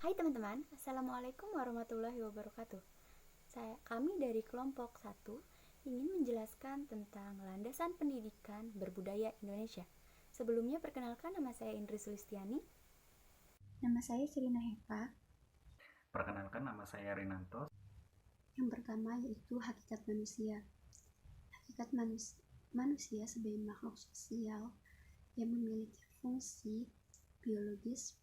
Hai teman-teman, Assalamualaikum warahmatullahi wabarakatuh. Kami dari kelompok 1 ingin menjelaskan tentang landasan pendidikan berbudaya Indonesia. Sebelumnya perkenalkan, nama saya Indri Sulistiani. Nama saya Serina Hepa. Perkenalkan, nama saya Rinanto. Yang pertama yaitu hakikat manusia. Hakikat manusia sebagai makhluk sosial yang memiliki fungsi biologis,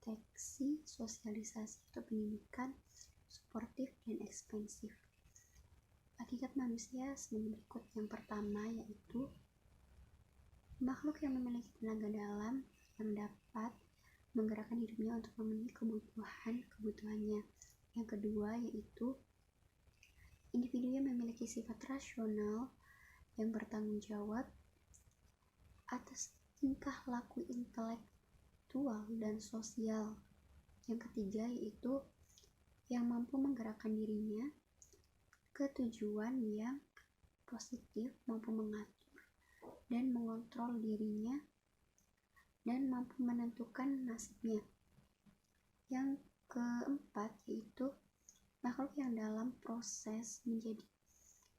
proteksi, sosialisasi atau pendidikan, suportif, dan ekspansif. Hakikat manusia sebagai berikut. Yang pertama yaitu makhluk yang memiliki tenaga dalam yang dapat menggerakkan hidupnya untuk memenuhi kebutuhannya. Yang kedua yaitu individu yang memiliki sifat rasional yang bertanggung jawab atas tingkah laku intelektual dan sosial. Yang ketiga yaitu yang mampu menggerakkan dirinya ke tujuan yang positif, mampu mengatur dan mengontrol dirinya dan mampu menentukan nasibnya. Yang keempat yaitu makhluk yang dalam proses menjadi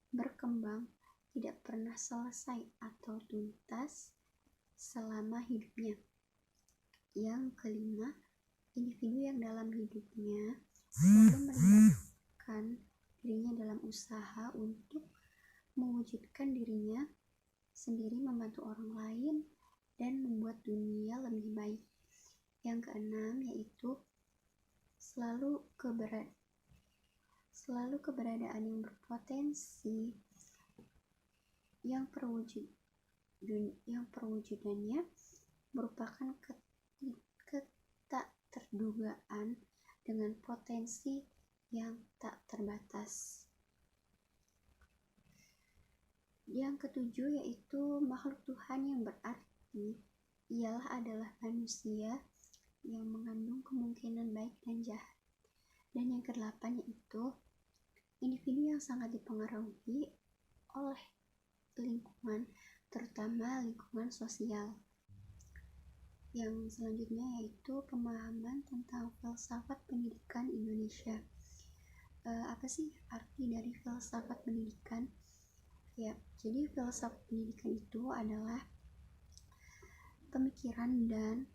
berkembang tidak pernah selesai atau tuntas selama hidupnya. Yang kelima, individu yang dalam hidupnya selalu melibatkan dirinya dalam usaha untuk mewujudkan dirinya sendiri, membantu orang lain, dan membuat dunia lebih baik. Yang keenam yaitu selalu keberadaan yang berpotensi yang perwujudannya merupakan ketakterdugaan dengan potensi yang tak terbatas. Yang ketujuh yaitu makhluk Tuhan yang berarti ialah adalah manusia yang mengandung kemungkinan baik dan jahat. Dan yang kedelapan yaitu individu yang sangat dipengaruhi oleh lingkungan, terutama lingkungan sosial. Yang selanjutnya yaitu pemahaman tentang filsafat pendidikan Indonesia. Apa sih arti dari filsafat pendidikan? Ya, jadi filsafat pendidikan itu adalah pemikiran dan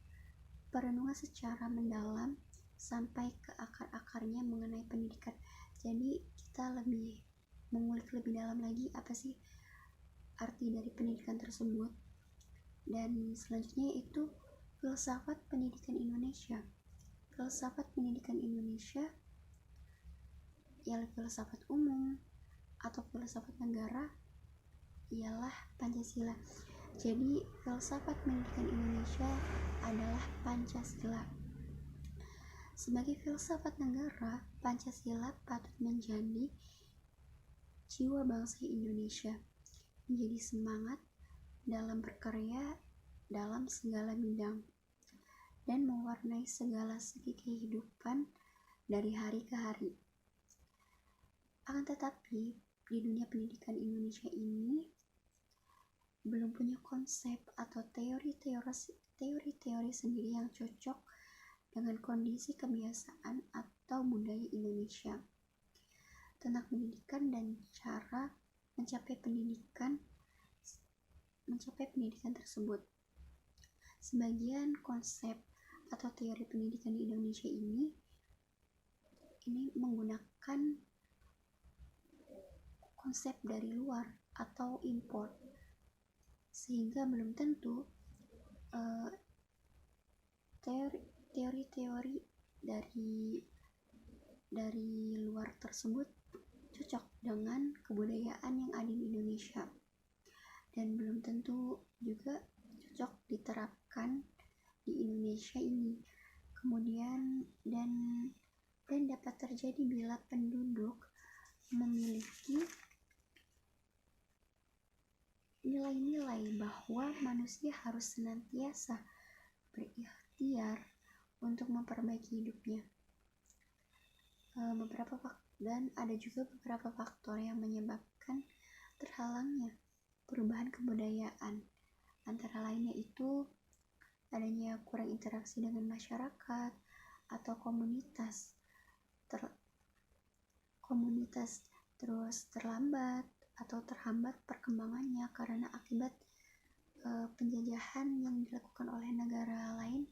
perenungan secara mendalam sampai ke akar-akarnya mengenai pendidikan. Jadi kita lebih mengulik lebih dalam lagi apa sih arti dari pendidikan tersebut. Dan selanjutnya itu filsafat pendidikan Indonesia. Filsafat pendidikan Indonesia ialah filsafat umum atau filsafat negara ialah Pancasila. Jadi filsafat pendidikan Indonesia adalah Pancasila. Sebagai filsafat negara, Pancasila patut menjadi jiwa bangsa Indonesia, menjadi semangat dalam berkarya dalam segala bidang dan mewarnai segala segi kehidupan dari hari ke hari. Akan tetapi, di dunia pendidikan Indonesia ini belum punya konsep atau teori-teori sendiri yang cocok dengan kondisi kebiasaan atau budaya Indonesia tentang pendidikan dan cara mencapai pendidikan tersebut. Sebagian konsep atau teori pendidikan di Indonesia ini menggunakan konsep dari luar atau import, sehingga belum tentu teori-teori dari luar tersebut cocok dengan kebudayaan yang ada di Indonesia, dan belum tentu juga cocok diterapkan di Indonesia ini. Kemudian dan dapat terjadi bila penduduk memiliki nilai-nilai bahwa manusia harus senantiasa berikhtiar untuk memperbaiki hidupnya. Dan ada juga beberapa faktor yang menyebabkan terhalangnya perubahan kebudayaan. Antara lainnya itu adanya kurang interaksi dengan masyarakat, atau komunitas terus terlambat atau terhambat perkembangannya karena akibat penjajahan yang dilakukan oleh negara lain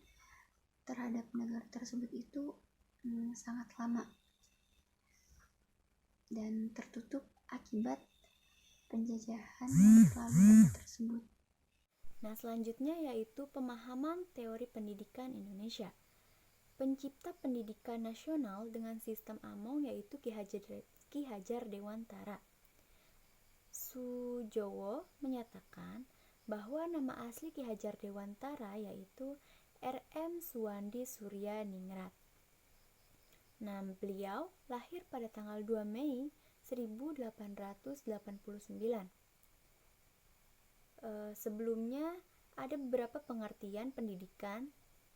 terhadap negara tersebut itu sangat lama dan tertutup akibat penjajahan yang terlalu lama tersebut. Nah, selanjutnya yaitu pemahaman teori pendidikan Indonesia. Pencipta pendidikan nasional dengan sistem Among yaitu Ki Hajar Dewantara. Sujowo menyatakan bahwa nama asli Ki Hajar Dewantara yaitu R.M. Suwandi Surya Ningrat. Nah, beliau lahir pada tanggal 2 Mei 1889. Sebelumnya ada beberapa pengertian pendidikan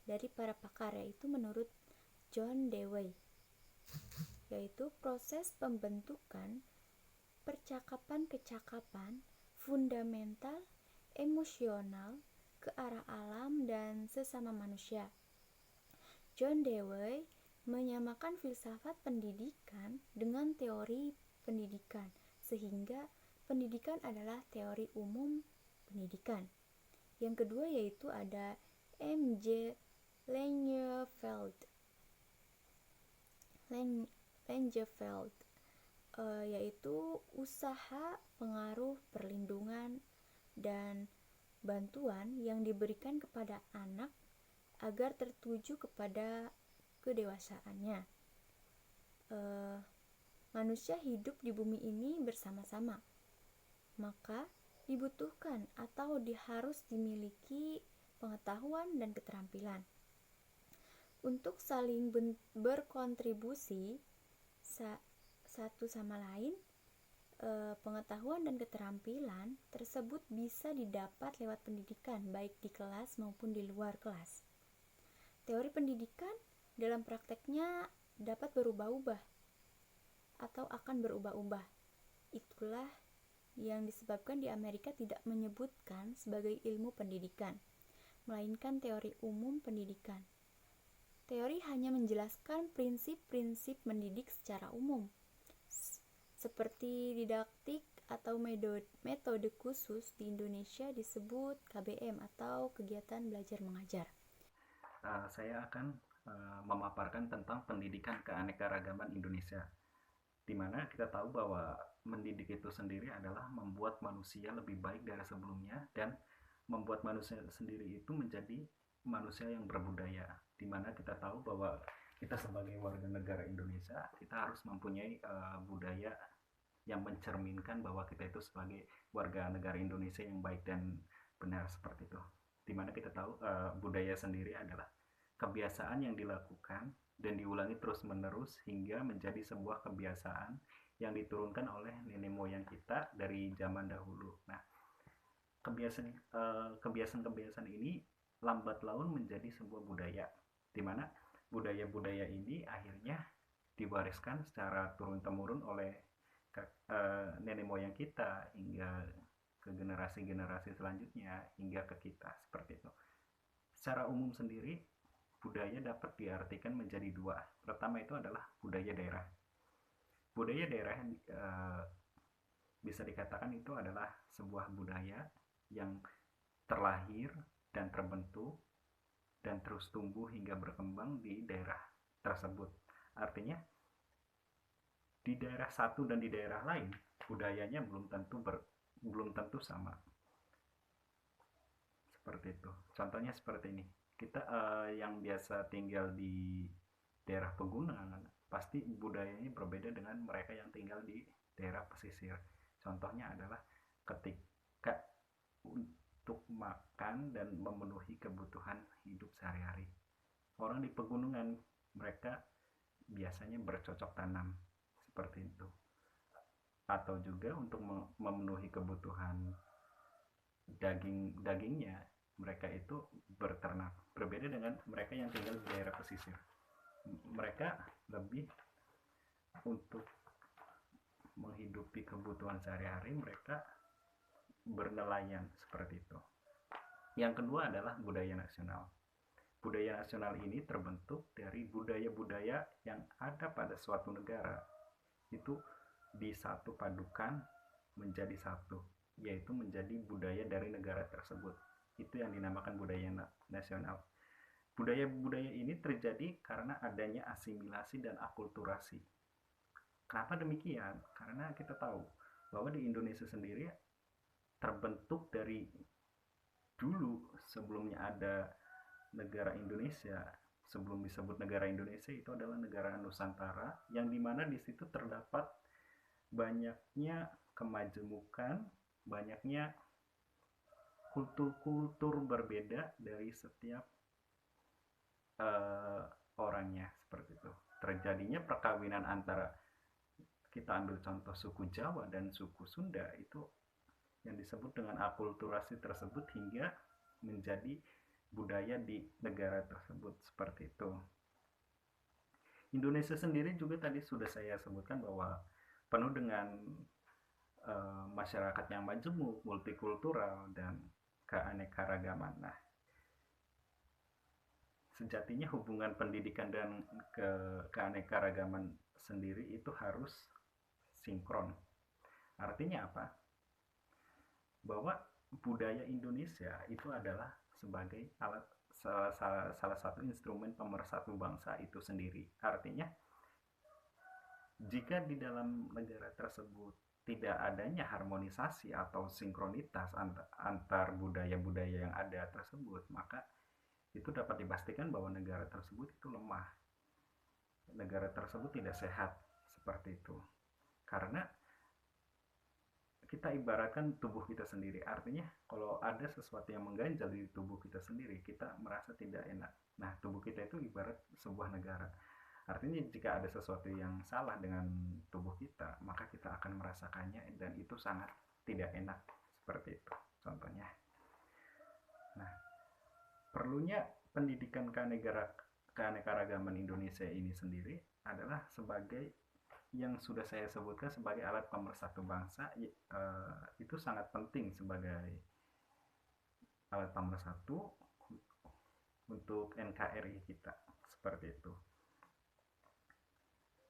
dari para pakar, yaitu menurut John Dewey, yaitu proses pembentukan percakapan-kecakapan fundamental, emosional, ke arah alam dan sesama manusia. John Dewey menyamakan filsafat pendidikan dengan teori pendidikan, sehingga pendidikan adalah teori umum pendidikan. Yang kedua yaitu ada M.J. Langeveld, yaitu usaha, pengaruh, perlindungan, dan bantuan yang diberikan kepada anak agar tertuju kepada kedewasaannya. Manusia hidup di bumi ini bersama-sama, maka dibutuhkan atau harus dimiliki pengetahuan dan keterampilan untuk saling berkontribusi satu sama lain. Pengetahuan dan keterampilan tersebut bisa didapat lewat pendidikan, baik di kelas maupun di luar kelas. Teori pendidikan dalam prakteknya dapat berubah-ubah atau akan berubah-ubah. Itulah yang disebabkan di Amerika tidak menyebutkan sebagai ilmu pendidikan, melainkan teori umum pendidikan. Teori hanya menjelaskan prinsip-prinsip mendidik secara umum, seperti didaktik atau metode khusus di Indonesia disebut KBM atau kegiatan belajar mengajar. Saya akan memaparkan tentang pendidikan keanekaragaman Indonesia, di mana kita tahu bahwa mendidik itu sendiri adalah membuat manusia lebih baik dari sebelumnya dan membuat manusia sendiri itu menjadi manusia yang berbudaya, di mana kita tahu bahwa kita sebagai warga negara Indonesia kita harus mempunyai budaya yang mencerminkan bahwa kita itu sebagai warga negara Indonesia yang baik dan benar, seperti itu. Di mana kita tahu budaya sendiri adalah kebiasaan yang dilakukan dan diulangi terus-menerus hingga menjadi sebuah kebiasaan yang diturunkan oleh nenek moyang kita dari zaman dahulu. Nah, kebiasaan ini lambat laun menjadi sebuah budaya, di mana budaya-budaya ini akhirnya diwariskan secara turun-temurun oleh nenek moyang kita hingga ke generasi-generasi selanjutnya hingga ke kita, seperti itu. Secara umum sendiri budaya dapat diartikan menjadi dua. Pertama itu adalah budaya daerah. Budaya daerah bisa dikatakan itu adalah sebuah budaya yang terlahir dan terbentuk dan terus tumbuh hingga berkembang di daerah tersebut. Artinya di daerah satu dan di daerah lain budayanya belum tentu sama. Seperti itu. Contohnya seperti ini. Kita yang biasa tinggal di daerah pegunungan pasti budayanya berbeda dengan mereka yang tinggal di daerah pesisir. Contohnya adalah ketika untuk makan dan memenuhi kebutuhan hidup sehari-hari. Orang di pegunungan mereka biasanya bercocok tanam, seperti itu. Atau juga untuk memenuhi kebutuhan dagingnya mereka itu berternak. Berbeda dengan mereka yang tinggal di daerah pesisir. Mereka lebih untuk menghidupi kebutuhan sehari-hari mereka bernelayan, seperti itu. Yang kedua adalah budaya nasional. budaya nasional ini terbentuk dari budaya-budaya yang ada pada suatu negara, itu disatu padukan menjadi satu, yaitu menjadi budaya dari negara tersebut. Itu yang dinamakan budaya nasional. Budaya-budaya ini terjadi karena adanya asimilasi dan akulturasi. Kenapa demikian? Karena kita tahu bahwa di Indonesia sendiri terbentuk dari dulu, sebelumnya ada negara Indonesia, sebelum disebut negara Indonesia itu adalah negara Nusantara, yang dimana di situ terdapat banyaknya kemajemukan, banyaknya kultur-kultur berbeda dari setiap orangnya, seperti itu. Terjadinya perkawinan antara, kita ambil contoh suku Jawa dan suku Sunda, itu yang disebut dengan akulturasi tersebut hingga menjadi budaya di negara tersebut, seperti itu. Indonesia sendiri juga tadi sudah saya sebutkan bahwa penuh dengan masyarakat yang majemuk, multikultural, dan keanekaragaman. Nah, sejatinya hubungan pendidikan dan keanekaragaman sendiri itu harus sinkron. Artinya apa? Bahwa budaya Indonesia itu adalah sebagai alat, salah satu instrumen pemersatu bangsa itu sendiri. Artinya, jika di dalam negara tersebut tidak adanya harmonisasi atau sinkronitas antar budaya-budaya yang ada tersebut, maka itu dapat dipastikan bahwa negara tersebut itu lemah, negara tersebut tidak sehat, seperti itu. Karena kita ibaratkan tubuh kita sendiri, artinya kalau ada sesuatu yang mengganjal di tubuh kita sendiri, kita merasa tidak enak. Nah, tubuh kita itu ibarat sebuah negara. Artinya jika ada sesuatu yang salah dengan tubuh kita, maka kita akan merasakannya dan itu sangat tidak enak, seperti itu contohnya. Nah, perlunya pendidikan keanekaragaman Indonesia ini sendiri adalah sebagai yang sudah saya sebutkan sebagai alat pemersatu bangsa, itu sangat penting sebagai alat pemersatu untuk NKRI kita, seperti itu.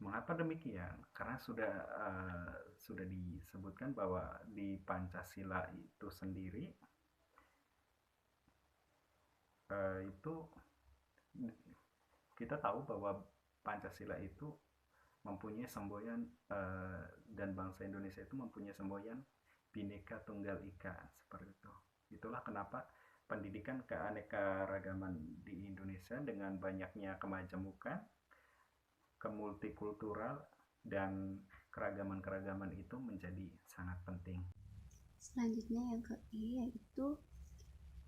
Mengapa demikian? Karena sudah disebutkan bahwa di Pancasila itu sendiri itu kita tahu bahwa Pancasila itu mempunyai semboyan, dan bangsa Indonesia itu mempunyai semboyan Bhinneka Tunggal Ika, seperti itu. Itulah kenapa pendidikan keanekaragaman di Indonesia dengan banyaknya kemajemukan, kemultikultural, dan keragaman-keragaman itu menjadi sangat penting. Selanjutnya yang ke E, yaitu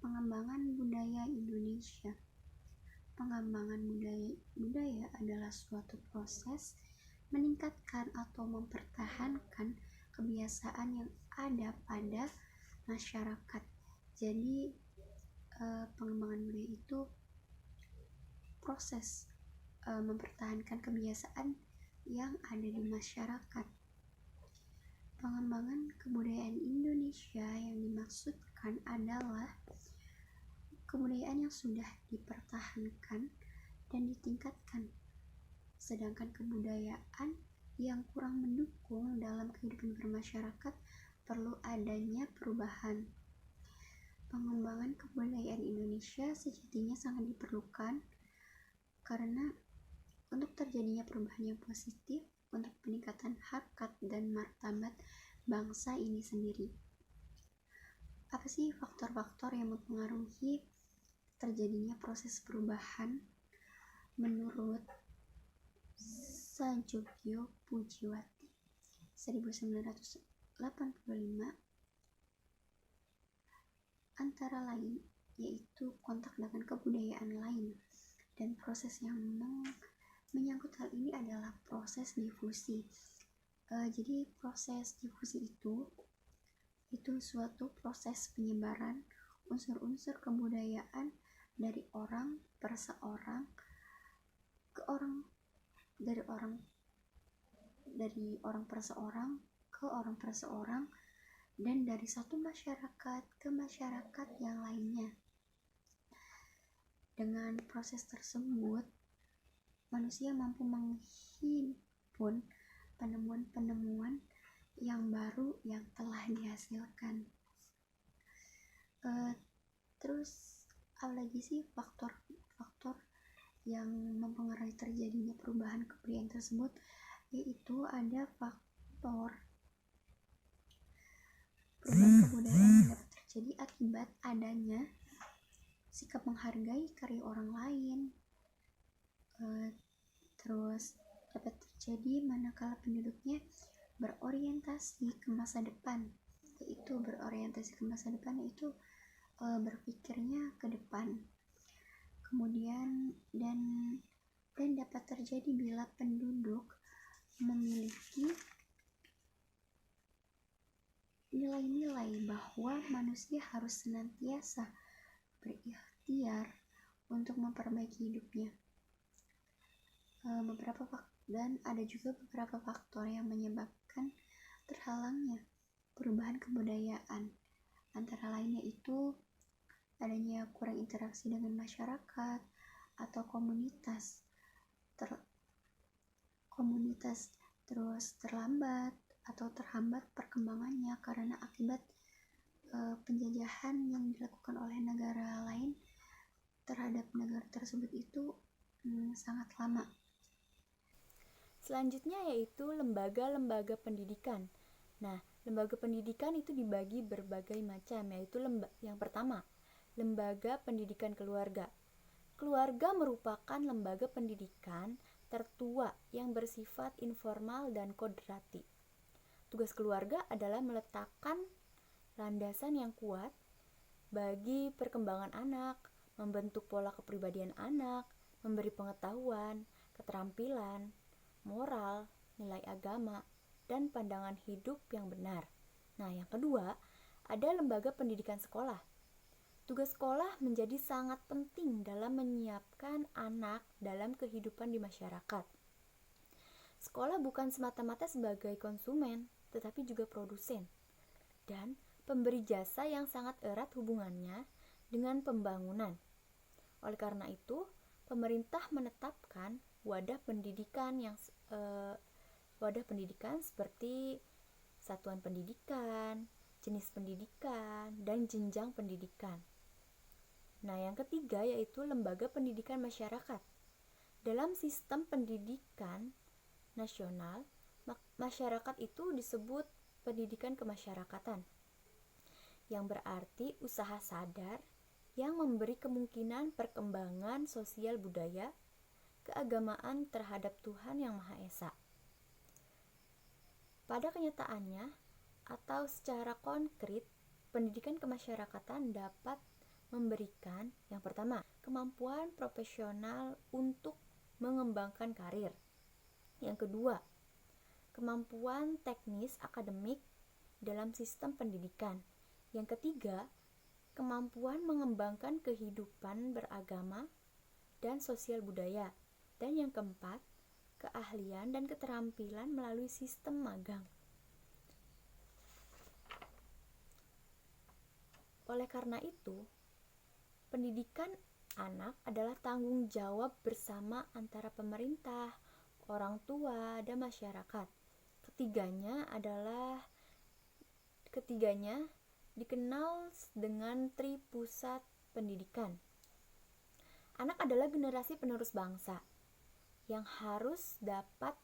pengembangan budaya Indonesia. Pengembangan budaya adalah suatu proses meningkatkan atau mempertahankan kebiasaan yang ada pada masyarakat. Jadi pengembangan budaya itu proses mempertahankan kebiasaan yang ada di masyarakat. Pengembangan kebudayaan Indonesia yang dimaksudkan adalah kebudayaan yang sudah dipertahankan dan ditingkatkan, sedangkan kebudayaan yang kurang mendukung dalam kehidupan bermasyarakat perlu adanya perubahan. Pengembangan kebudayaan Indonesia sejatinya sangat diperlukan karena untuk terjadinya perubahan yang positif untuk peningkatan harkat dan martabat bangsa ini sendiri. Apa sih faktor-faktor yang mempengaruhi terjadinya proses perubahan? Menurut Sajogyo Pujiwati 1985, antara lain yaitu kontak dengan kebudayaan lain, dan proses yang menyangkut hal ini adalah proses difusi. Jadi proses difusi itu suatu proses penyebaran unsur-unsur kebudayaan dari orang per seorang ke orang, dari orang per seorang ke orang per seorang, dan dari satu masyarakat ke masyarakat yang lainnya. Dengan proses tersebut, manusia mampu menghimpun penemuan-penemuan yang baru yang telah dihasilkan. Terus apalagi sih faktor-faktor yang mempengaruhi terjadinya perubahan kebudayaan tersebut, yaitu ada faktor perubahan kebudayaan yang dapat terjadi akibat adanya sikap menghargai karya orang lain. Terus dapat terjadi manakala penduduknya berorientasi ke masa depan, yaitu berpikirnya ke depan. Kemudian dan dapat terjadi bila penduduk memiliki nilai-nilai bahwa manusia harus senantiasa berikhtiar untuk memperbaiki hidupnya. Dan ada juga beberapa faktor yang menyebabkan terhalangnya perubahan kebudayaan. Antara lain yaitu adanya kurang interaksi dengan masyarakat atau komunitas, terus terlambat atau terhambat perkembangannya karena akibat penjajahan yang dilakukan oleh negara lain terhadap negara tersebut itu sangat lama. Selanjutnya yaitu lembaga-lembaga pendidikan. Nah, lembaga pendidikan itu dibagi berbagai macam, yaitu yang pertama, lembaga pendidikan keluarga. Keluarga merupakan lembaga pendidikan tertua yang bersifat informal dan kodrati. Tugas keluarga adalah meletakkan landasan yang kuat bagi perkembangan anak, membentuk pola kepribadian anak, memberi pengetahuan, keterampilan, moral, nilai agama, dan pandangan hidup yang benar. Nah, yang kedua, ada lembaga pendidikan sekolah. Tugas sekolah menjadi sangat penting dalam menyiapkan anak dalam kehidupan di masyarakat. Sekolah bukan semata-mata sebagai konsumen, tetapi juga produsen dan pemberi jasa yang sangat erat hubungannya dengan pembangunan. Oleh karena itu, pemerintah menetapkan wadah pendidikan seperti satuan pendidikan, jenis pendidikan, dan jenjang pendidikan. Nah, yang ketiga yaitu lembaga pendidikan masyarakat. Dalam sistem pendidikan nasional, masyarakat itu disebut pendidikan kemasyarakatan, yang berarti usaha sadar yang memberi kemungkinan perkembangan sosial budaya, keagamaan terhadap Tuhan Yang Maha Esa. Pada kenyataannya atau secara konkret, pendidikan kemasyarakatan dapat memberikan yang pertama, kemampuan profesional untuk mengembangkan karir. Yang kedua, kemampuan teknis akademik dalam sistem pendidikan. Yang ketiga, kemampuan mengembangkan kehidupan beragama dan sosial budaya. Dan yang keempat, keahlian dan keterampilan melalui sistem magang. Oleh karena itu, pendidikan anak adalah tanggung jawab bersama antara pemerintah, orang tua, dan masyarakat. Ketiganya dikenal dengan Tripusat Pendidikan. Anak adalah generasi penerus bangsa yang harus dapat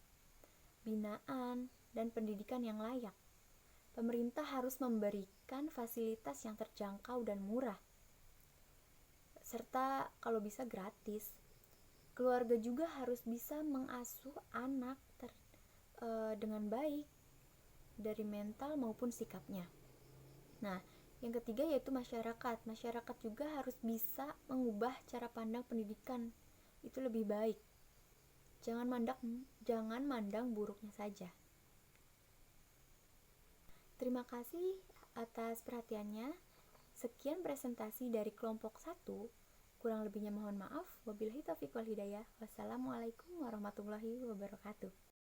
binaan dan pendidikan yang layak. Pemerintah harus memberikan fasilitas yang terjangkau dan murah, serta kalau bisa gratis. Keluarga juga harus bisa mengasuh anak dengan baik dari mental maupun sikapnya. Nah, yang ketiga yaitu masyarakat. Masyarakat juga harus bisa mengubah cara pandang pendidikan itu lebih baik. Jangan mandang buruknya saja. Terima kasih atas perhatiannya. Sekian presentasi dari kelompok 1. Kurang lebihnya mohon maaf. Wabillahi taufiq wal hidayah. Wassalamualaikum warahmatullahi wabarakatuh.